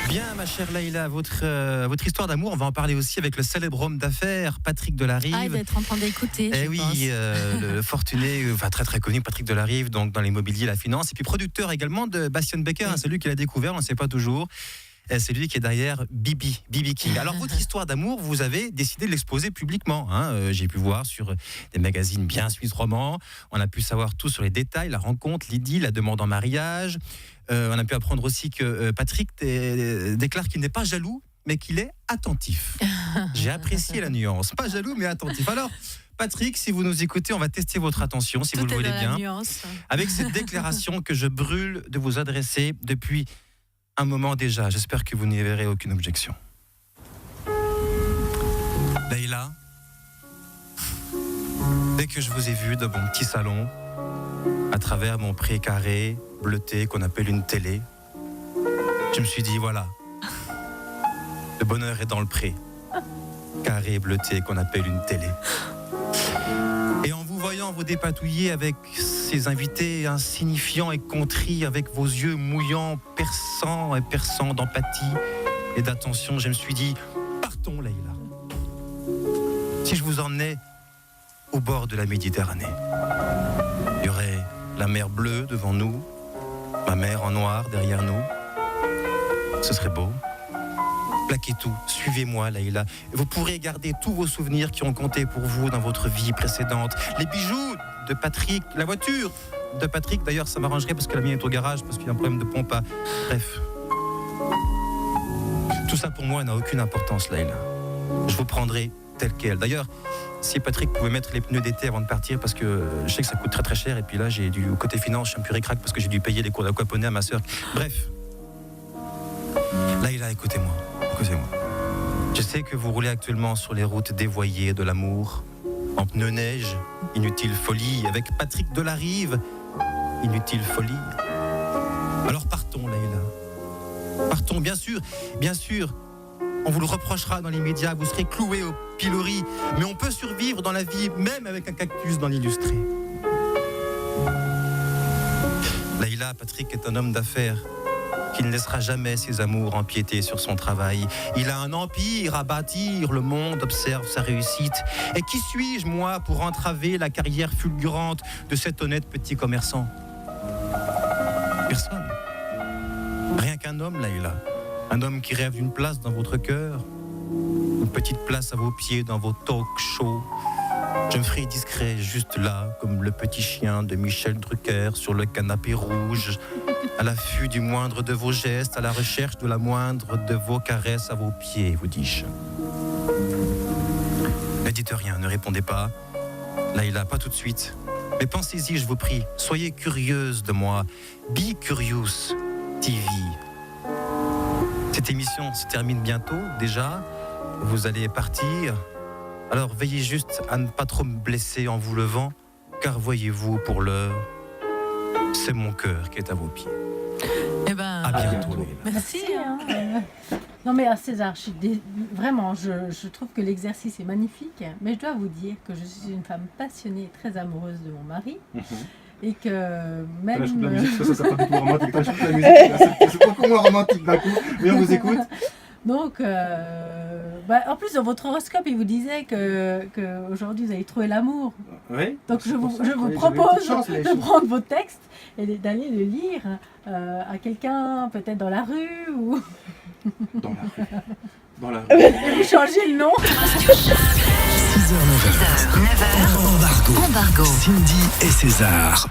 Bien, ma chère Leïla, votre histoire d'amour, on va en parler aussi avec le célèbre homme d'affaires Patrick Delarive. Ah, d'être en train d'écouter. Oui, le fortuné, enfin très très connu Patrick Delarive, donc dans l'immobilier, la finance, et puis producteur également de Bastian Becker, c'est lui qui l'a découvert, on ne sait pas toujours. C'est lui qui est derrière B.B. King. Alors, votre histoire d'amour, vous avez décidé de l'exposer publiquement. J'ai pu voir sur des magazines bien suisses romans. On a pu savoir tout sur les détails, la rencontre, l'idylle, la demande en mariage. On a pu apprendre aussi que Patrick déclare qu'il n'est pas jaloux, mais qu'il est attentif. J'ai apprécié la nuance. Pas jaloux, mais attentif. Alors, Patrick, si vous nous écoutez, on va tester votre attention, si vous le voulez bien. Avec cette déclaration que je brûle de vous adresser depuis un moment déjà. J'espère que vous n'y verrez aucune objection. Leïla, dès que je vous ai vu dans mon petit salon, à travers mon pré carré, bleuté, qu'on appelle une télé, je me suis dit, voilà, le bonheur est dans le pré, carré, bleuté, qu'on appelle une télé. Et en vous voyant vous dépatouiller avec ces invités insignifiants et contrits, avec vos yeux mouillants, perçants d'empathie et d'attention, je me suis dit, partons Leïla. Si je vous emmenais au bord de la Méditerranée, il y aurait la mer bleue devant nous, ma mer en noir derrière nous. Ce serait beau. Plaquez tout, suivez-moi Leïla. Vous pourrez garder tous vos souvenirs qui ont compté pour vous dans votre vie précédente. Les bijoux de Patrick, la voiture de Patrick, d'ailleurs ça m'arrangerait parce que la mienne est au garage, parce qu'il y a un problème de pompe à... Bref. Tout ça pour moi n'a aucune importance Leïla. Je vous prendrai tel quel. D'ailleurs, si Patrick pouvait mettre les pneus d'été avant de partir, parce que je sais que ça coûte très très cher, et puis là j'ai dû, côté finance, je suis un peu ric-rac parce que j'ai dû payer les cours d'aquaponie à ma sœur. Bref. Leïla, écoutez-moi. Je sais que vous roulez actuellement sur les routes dévoyées de l'amour, en pneus neige, inutile folie, avec Patrick Delarive, inutile folie. Alors partons, Leïla. Partons, bien sûr. On vous le reprochera dans les médias, vous serez cloué au pilori, mais on peut survivre dans la vie, même avec un cactus dans l'illustré. Leïla, Patrick est un homme d'affaires qui ne laissera jamais ses amours empiéter sur son travail. Il a un empire à bâtir, le monde observe sa réussite. Et qui suis-je, moi, pour entraver la carrière fulgurante de cet honnête petit commerçant ? Personne. Rien qu'un homme, Leïla. Un homme qui rêve d'une place dans votre cœur, une petite place à vos pieds dans vos talk shows. Je me ferai discret, juste là, comme le petit chien de Michel Drucker sur le canapé rouge, à l'affût du moindre de vos gestes, à la recherche de la moindre de vos caresses à vos pieds, vous dis-je. Ne dites rien, ne répondez pas. Leïla, pas tout de suite. Mais pensez-y, je vous prie. Soyez curieuse de moi. Be Curious TV. Cette émission se termine bientôt, déjà. Vous allez partir. Alors veillez juste à ne pas trop me blesser en vous levant, car voyez-vous, pour l'heure, c'est mon cœur qui est à vos pieds. À bientôt. Merci. Non mais César, vraiment, je trouve que l'exercice est magnifique, mais je dois vous dire que je suis une femme passionnée et très amoureuse de mon mari. Et que même... La musique, ça pas du tout romantique. La musique, c'est beaucoup moins romantique d'un coup, mais on vous écoute. Donc, en plus, dans votre horoscope, il vous disait que aujourd'hui vous allez trouver l'amour. Oui. Donc, je vous propose de prendre vos textes et d'aller le lire à quelqu'un, peut-être dans la rue ou... Dans la rue. Et vous changez le nom. 6h, 9h. Embargo. Cindy et César.